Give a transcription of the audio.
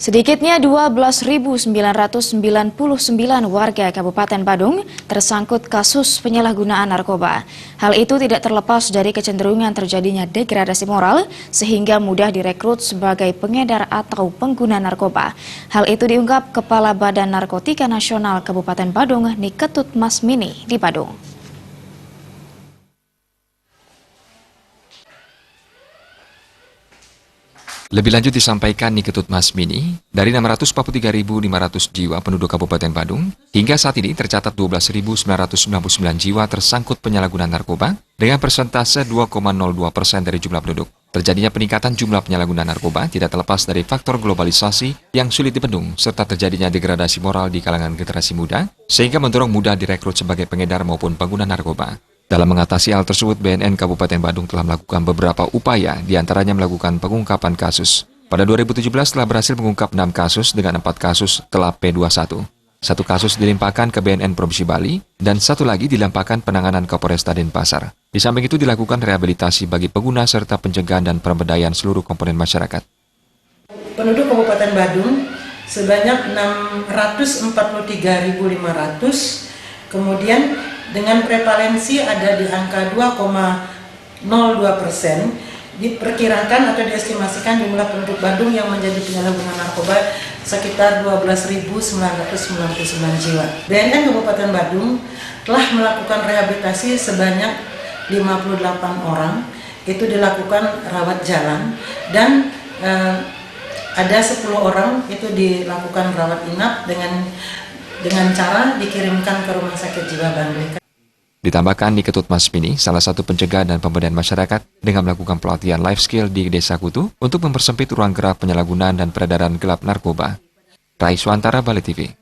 Sedikitnya 12.999 warga Kabupaten Badung tersangkut kasus penyalahgunaan narkoba. Hal itu tidak terlepas dari kecenderungan terjadinya degradasi moral sehingga mudah direkrut sebagai pengedar atau pengguna narkoba. Hal itu diungkap Kepala Badan Narkotika Nasional Kabupaten Badung, Niketut Masmini di Badung. Lebih lanjut disampaikan Niketut Masmini, dari 643.500 jiwa penduduk Kabupaten Badung, hingga saat ini tercatat 12.999 jiwa tersangkut penyalahgunaan narkoba dengan persentase 2,02% dari jumlah penduduk. Terjadinya peningkatan jumlah penyalahgunaan narkoba tidak terlepas dari faktor globalisasi yang sulit dibendung serta terjadinya degradasi moral di kalangan generasi muda, sehingga mendorong mudah direkrut sebagai pengedar maupun pengguna narkoba. Dalam mengatasi hal tersebut, BNN Kabupaten Badung telah melakukan beberapa upaya, diantaranya melakukan pengungkapan kasus. Pada 2017 telah berhasil mengungkap 6 kasus dengan 4 kasus telah P21. 1 kasus dilimpahkan ke BNN Provinsi Bali, dan 1 lagi dilimpahkan penanganan ke Polresta Denpasar. Di samping itu dilakukan rehabilitasi bagi pengguna serta pencegahan dan pemberdayaan seluruh komponen masyarakat. Penduduk Kabupaten Badung sebanyak 643.500, kemudian dengan prevalensi ada di angka 2,02%, diperkirakan atau diestimasikan jumlah penduduk Badung yang menjadi penyalahguna narkoba sekitar 12.999 jiwa. BNN Kabupaten Badung telah melakukan rehabilitasi sebanyak 58 orang, itu dilakukan rawat jalan, dan ada 10 orang itu dilakukan rawat inap dengan cara dikirimkan ke Rumah Sakit Jiwa Bandung. Ditambahkan Niketut Masmini, salah satu pencegahan dan pemberdayaan masyarakat dengan melakukan pelatihan life skill di Desa Kutu untuk mempersempit ruang gerak penyalahgunaan dan peredaran gelap narkoba. Rai Swantara, Bali TV.